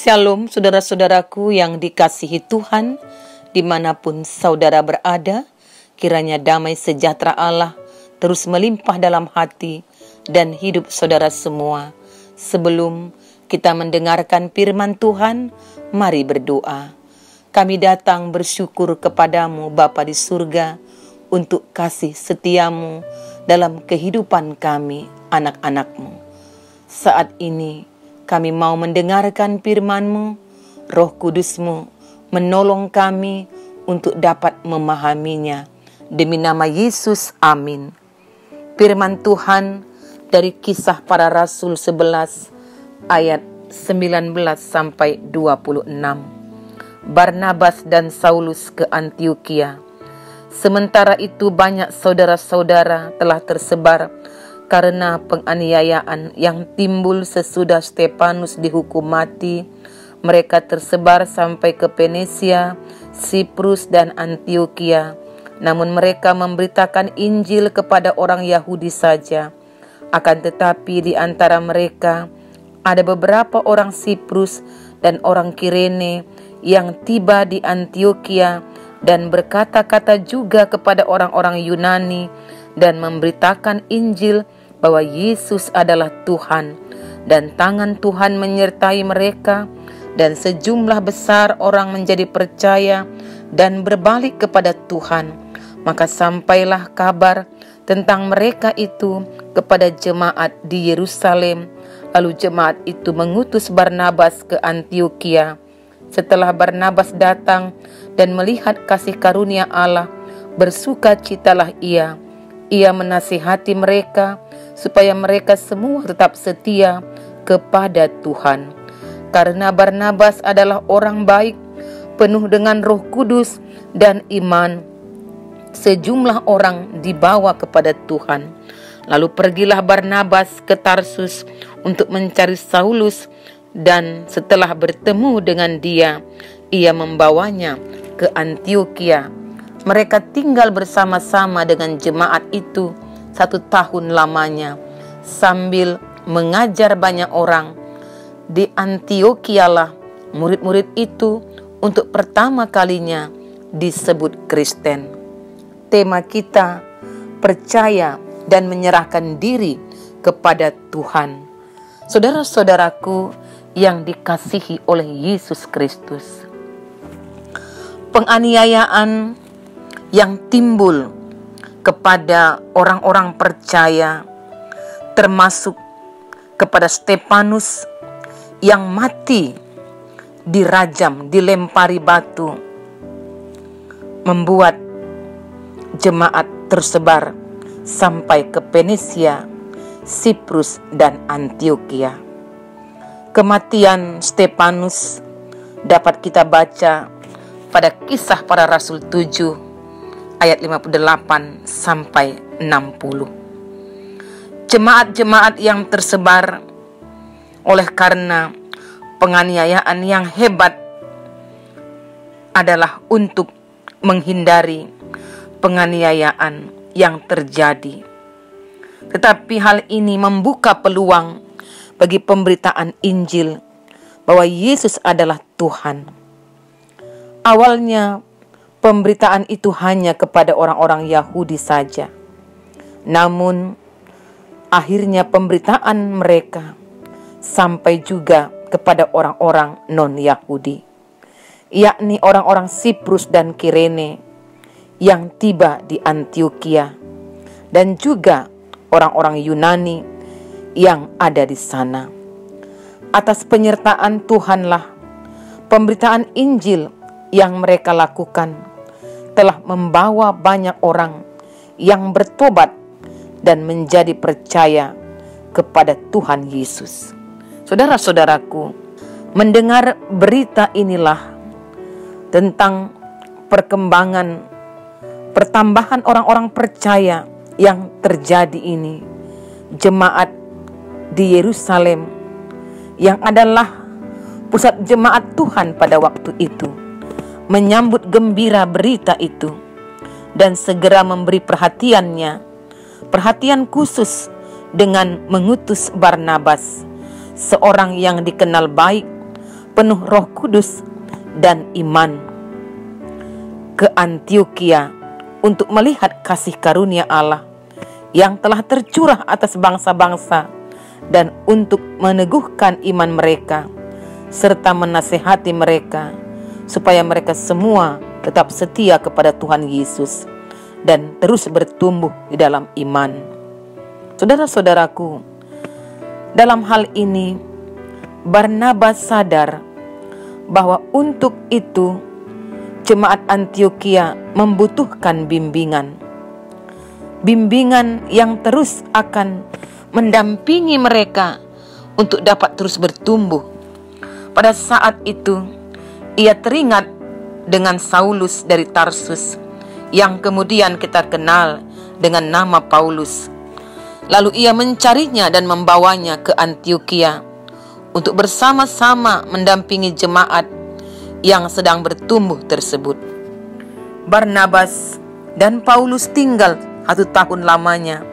Shalom saudara-saudaraku yang dikasihi Tuhan, dimanapun saudara berada, kiranya damai sejahtera Allah terus melimpah dalam hati dan hidup saudara semua. Sebelum kita mendengarkan firman Tuhan, mari berdoa. Kami datang bersyukur kepadamu Bapa di surga untuk kasih setiamu dalam kehidupan kami, anak-anakmu. Saat ini kami mau mendengarkan firman-Mu, Roh Kudus-Mu menolong kami untuk dapat memahaminya. Demi nama Yesus, amin. Firman Tuhan dari Kisah Para Rasul 11 ayat 19 sampai 26. Barnabas dan Saulus ke Antiokhia. Sementara itu banyak saudara-saudara telah tersebar karena penganiayaan yang timbul sesudah Stefanus dihukum mati. Mereka tersebar sampai ke Fenisia, Siprus, dan Antiokhia. Namun mereka memberitakan Injil kepada orang Yahudi saja. Akan tetapi di antara mereka ada beberapa orang Siprus dan orang Kirene yang tiba di Antiokhia dan berkata-kata juga kepada orang-orang Yunani dan memberitakan Injil bahwa Yesus adalah Tuhan, dan tangan Tuhan menyertai mereka, dan sejumlah besar orang menjadi percaya dan berbalik kepada Tuhan. Maka sampailah kabar tentang mereka itu kepada jemaat di Yerusalem. Lalu jemaat itu mengutus Barnabas ke Antiokhia. Setelah Barnabas datang dan melihat kasih karunia Allah, bersukacitalah ia. Ia menasihati mereka supaya mereka semua tetap setia kepada Tuhan. Karena Barnabas adalah orang baik, penuh dengan Roh Kudus dan iman, sejumlah orang dibawa kepada Tuhan. Lalu pergilah Barnabas ke Tarsus untuk mencari Saulus, dan setelah bertemu dengan dia, ia membawanya ke Antiokhia. Mereka tinggal bersama-sama dengan jemaat itu 1 tahun lamanya, sambil mengajar banyak orang. Di Antiokhia murid-murid itu untuk pertama kalinya disebut Kristen. Tema kita, percaya dan menyerahkan diri kepada Tuhan. Saudara-saudaraku yang dikasihi oleh Yesus Kristus, penganiayaan yang timbul kepada orang-orang percaya, termasuk kepada Stefanus yang mati dirajam, dilempari batu, membuat jemaat tersebar sampai ke Fenisia, Siprus, dan Antiokhia. Kematian Stefanus dapat kita baca pada Kisah Para Rasul 7 ayat 58 sampai 60. Jemaat-jemaat yang tersebar oleh karena penganiayaan yang hebat adalah untuk menghindari penganiayaan yang terjadi. Tetapi hal ini membuka peluang bagi pemberitaan Injil bahwa Yesus adalah Tuhan. Awalnya pemberitaan itu hanya kepada orang-orang Yahudi saja. Namun akhirnya pemberitaan mereka sampai juga kepada orang-orang non-Yahudi, yakni orang-orang Siprus dan Kirene yang tiba di Antiokhia, dan juga orang-orang Yunani yang ada di sana. Atas penyertaan Tuhanlah pemberitaan Injil yang mereka lakukan telah membawa banyak orang yang bertobat dan menjadi percaya kepada Tuhan Yesus. Saudara-saudaraku, mendengar berita inilah tentang pertambahan orang-orang percaya yang terjadi ini. Jemaat di Yerusalem yang adalah pusat jemaat Tuhan pada waktu itu menyambut gembira berita itu dan segera memberi perhatian khusus dengan mengutus Barnabas, seorang yang dikenal baik, penuh Roh Kudus dan iman ke Antiokhia untuk melihat kasih karunia Allah yang telah tercurah atas bangsa-bangsa dan untuk meneguhkan iman mereka serta menasehati mereka supaya mereka semua tetap setia kepada Tuhan Yesus dan terus bertumbuh di dalam iman. Saudara-saudaraku, dalam hal ini Barnabas sadar bahwa untuk itu jemaat Antiokhia membutuhkan bimbingan yang terus akan mendampingi mereka untuk dapat terus bertumbuh. Pada saat itu ia teringat dengan Saulus dari Tarsus yang kemudian kita kenal dengan nama Paulus. Lalu ia mencarinya dan membawanya ke Antiokhia untuk bersama-sama mendampingi jemaat yang sedang bertumbuh tersebut. Barnabas dan Paulus tinggal 1 tahun lamanya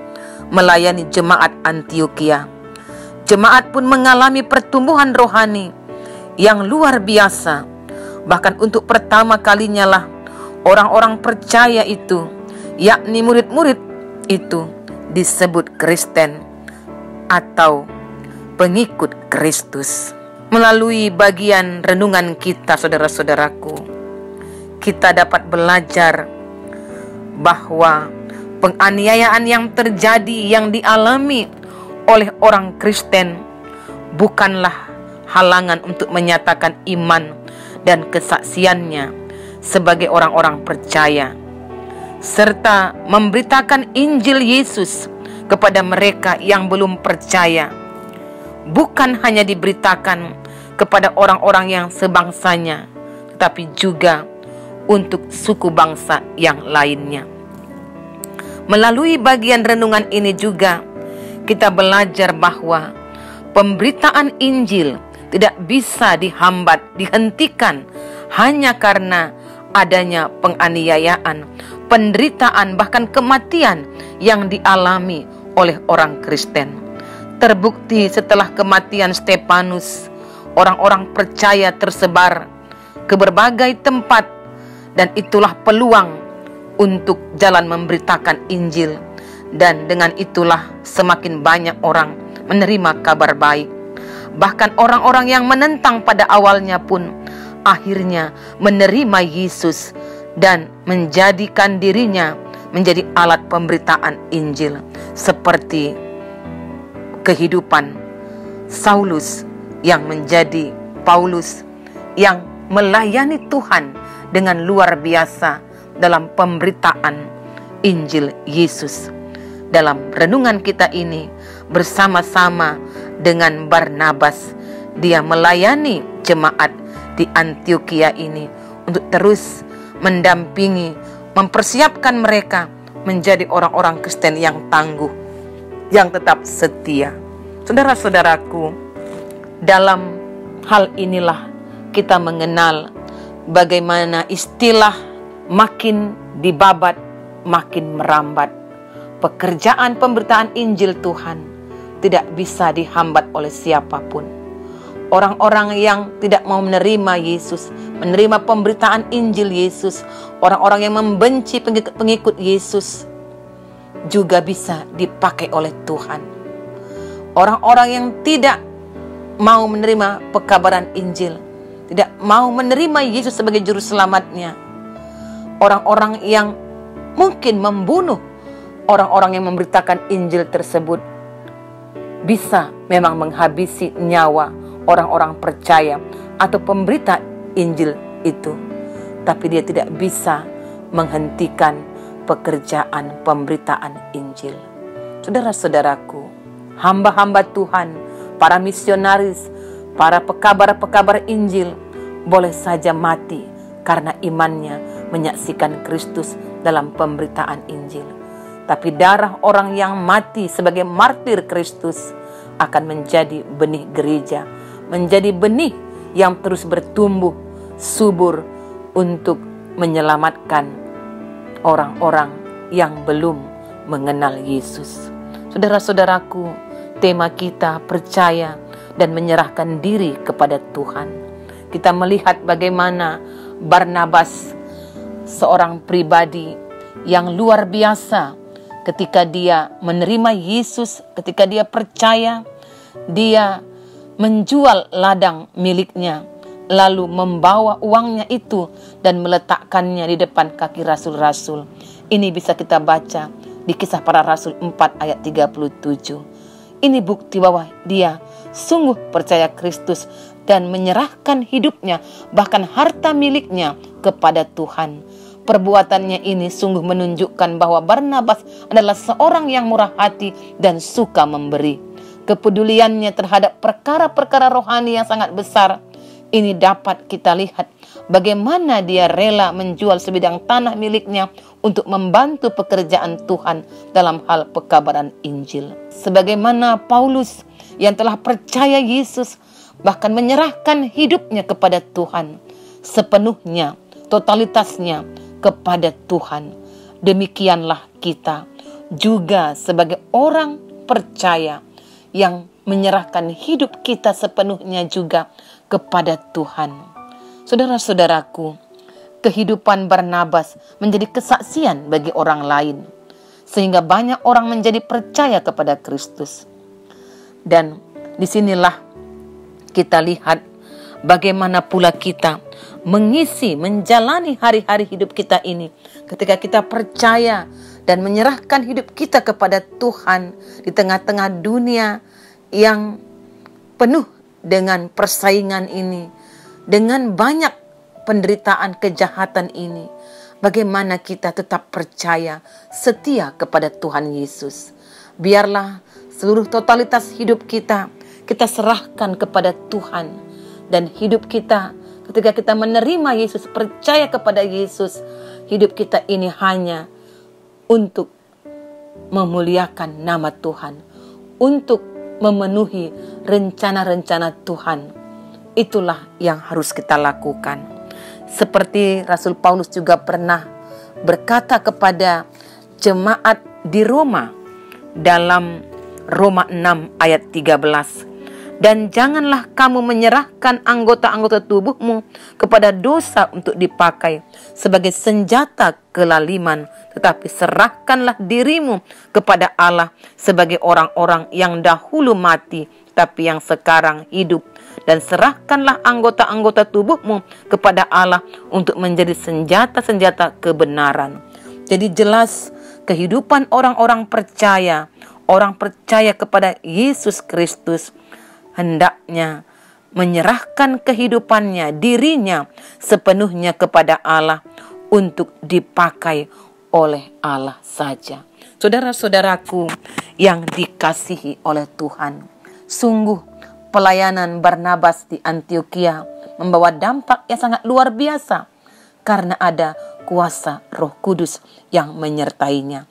melayani jemaat Antiokhia. Jemaat pun mengalami pertumbuhan rohani yang luar biasa. Bahkan untuk pertama kalinya lah orang-orang percaya itu, yakni murid-murid itu, disebut Kristen atau pengikut Kristus. Melalui bagian renungan kita, saudara-saudaraku, kita dapat belajar bahwa penganiayaan yang terjadi, yang dialami oleh orang Kristen bukanlah halangan untuk menyatakan iman dan kesaksiannya sebagai orang-orang percaya, serta memberitakan Injil Yesus kepada mereka yang belum percaya. Bukan hanya diberitakan kepada orang-orang yang sebangsanya, tetapi juga untuk suku bangsa yang lainnya. Melalui bagian renungan ini juga kita belajar bahwa pemberitaan Injil tidak bisa dihambat, dihentikan hanya karena adanya penganiayaan, penderitaan, bahkan kematian yang dialami oleh orang Kristen. Terbukti setelah kematian Stefanus, orang-orang percaya tersebar ke berbagai tempat, dan itulah peluang untuk jalan memberitakan Injil, dan dengan itulah semakin banyak orang menerima kabar baik. Bahkan orang-orang yang menentang pada awalnya pun akhirnya menerima Yesus dan menjadikan dirinya menjadi alat pemberitaan Injil, seperti kehidupan Saulus yang menjadi Paulus yang melayani Tuhan dengan luar biasa dalam pemberitaan Injil Yesus. Dalam renungan kita ini bersama-sama dengan Barnabas, dia melayani jemaat di Antiokhia ini untuk terus mendampingi, mempersiapkan mereka menjadi orang-orang Kristen yang tangguh, yang tetap setia. Saudara-saudaraku, dalam hal inilah kita mengenal bagaimana istilah makin dibabat, makin merambat. Pekerjaan pemberitaan Injil Tuhan tidak bisa dihambat oleh siapapun. Orang-orang yang tidak mau menerima Yesus, menerima pemberitaan Injil Yesus, orang-orang yang membenci pengikut Yesus, juga bisa dipakai oleh Tuhan. Orang-orang yang tidak mau menerima pekabaran Injil, tidak mau menerima Yesus sebagai juru selamatnya, orang-orang yang mungkin membunuh orang-orang yang memberitakan Injil tersebut, bisa memang menghabisi nyawa orang-orang percaya atau pemberita Injil itu, tapi dia tidak bisa menghentikan pekerjaan pemberitaan Injil. Saudara-saudaraku, hamba-hamba Tuhan, para misionaris, para pekabar-pekabar Injil boleh saja mati karena imannya menyaksikan Kristus dalam pemberitaan Injil. Tapi darah orang yang mati sebagai martir Kristus akan menjadi benih gereja, menjadi benih yang terus bertumbuh subur untuk menyelamatkan orang-orang yang belum mengenal Yesus. Saudara-saudaraku, tema kita percaya dan menyerahkan diri kepada Tuhan. kita melihat bagaimana Barnabas, seorang pribadi yang luar biasa, ketika dia menerima Yesus, ketika dia percaya, dia menjual ladang miliknya, lalu membawa uangnya itu dan meletakkannya di depan kaki rasul-rasul. Ini bisa kita baca di Kisah Para Rasul 4 ayat 37. Ini bukti bahwa dia sungguh percaya Kristus dan menyerahkan hidupnya, bahkan harta miliknya, kepada Tuhan. Perbuatannya ini sungguh menunjukkan bahwa Barnabas adalah seorang yang murah hati dan suka memberi. Kepeduliannya terhadap perkara-perkara rohani yang sangat besar ini dapat kita lihat bagaimana dia rela menjual sebidang tanah miliknya untuk membantu pekerjaan Tuhan dalam hal pekabaran Injil. Sebagaimana Paulus yang telah percaya Yesus, bahkan menyerahkan hidupnya kepada Tuhan sepenuhnya, totalitasnya kepada Tuhan. Demikianlah kita juga sebagai orang percaya yang menyerahkan hidup kita sepenuhnya juga kepada Tuhan. Saudara-saudaraku, kehidupan Barnabas menjadi kesaksian bagi orang lain, sehingga banyak orang menjadi percaya kepada Kristus. Dan disinilah kita lihat bagaimana pula kita menjalani hari-hari hidup kita ini, ketika kita percaya dan menyerahkan hidup kita kepada Tuhan di tengah-tengah dunia yang penuh dengan persaingan ini, dengan banyak penderitaan kejahatan ini. Bagaimana kita tetap percaya, setia kepada Tuhan Yesus. Biarlah seluruh totalitas hidup kita serahkan kepada Tuhan. Dan hidup kita, ketika kita menerima Yesus, percaya kepada Yesus, hidup kita ini hanya untuk memuliakan nama Tuhan, untuk memenuhi rencana-rencana Tuhan. Itulah yang harus kita lakukan. Seperti Rasul Paulus juga pernah berkata kepada jemaat di Roma dalam Roma 6 ayat 13. Dan janganlah kamu menyerahkan anggota-anggota tubuhmu kepada dosa untuk dipakai sebagai senjata kelaliman, tetapi serahkanlah dirimu kepada Allah sebagai orang-orang yang dahulu mati, tapi yang sekarang hidup. Dan serahkanlah anggota-anggota tubuhmu kepada Allah untuk menjadi senjata-senjata kebenaran. Jadi jelas kehidupan orang-orang percaya kepada Yesus Kristus, hendaknya menyerahkan kehidupannya, dirinya sepenuhnya kepada Allah untuk dipakai oleh Allah saja. Saudara-saudaraku yang dikasihi oleh Tuhan, sungguh pelayanan Barnabas di Antiokhia membawa dampak yang sangat luar biasa karena ada kuasa Roh Kudus yang menyertainya.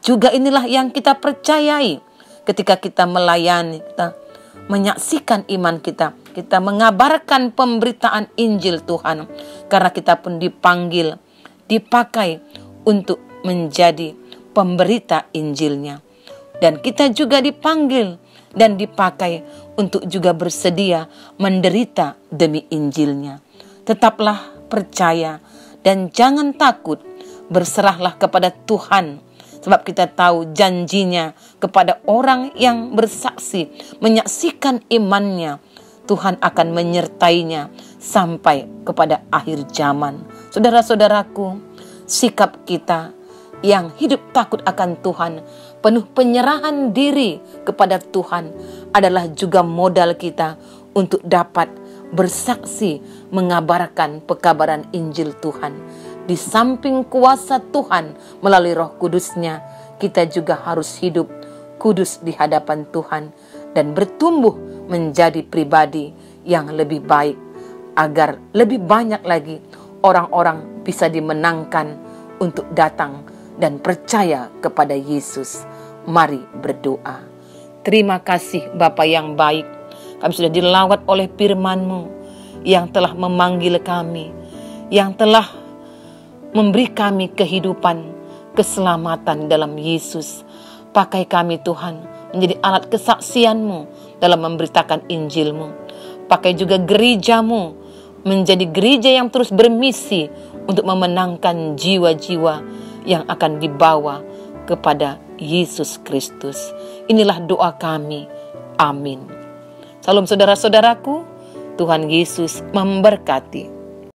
Juga inilah yang kita percayai ketika kita melayani, kita menyaksikan iman kita, kita mengabarkan pemberitaan Injil Tuhan, karena kita pun dipanggil, dipakai untuk menjadi pemberita Injilnya. Dan kita juga dipanggil dan dipakai untuk juga bersedia menderita demi Injilnya. Tetaplah percaya dan jangan takut, berserahlah kepada Tuhan. Sebab kita tahu janjinya kepada orang yang bersaksi, menyaksikan imannya, Tuhan akan menyertainya sampai kepada akhir zaman. Saudara-saudaraku, sikap kita yang hidup takut akan Tuhan, penuh penyerahan diri kepada Tuhan, adalah juga modal kita untuk dapat bersaksi mengabarkan pekabaran Injil Tuhan. Di samping kuasa Tuhan melalui Roh Kudus-Nya, kita juga harus hidup kudus di hadapan Tuhan dan bertumbuh menjadi pribadi yang lebih baik, agar lebih banyak lagi orang-orang bisa dimenangkan untuk datang dan percaya kepada Yesus. Mari berdoa. Terima kasih Bapa yang baik, kami sudah dilawat oleh firman-Mu yang telah memanggil kami, yang telah memberi kami kehidupan, keselamatan dalam Yesus. Pakai kami Tuhan menjadi alat kesaksian-Mu dalam memberitakan Injil-Mu. Pakai juga gereja-Mu menjadi gereja yang terus bermisi untuk memenangkan jiwa-jiwa yang akan dibawa kepada Yesus Kristus. Inilah doa kami. Amin. Salam saudara-saudaraku, Tuhan Yesus memberkati.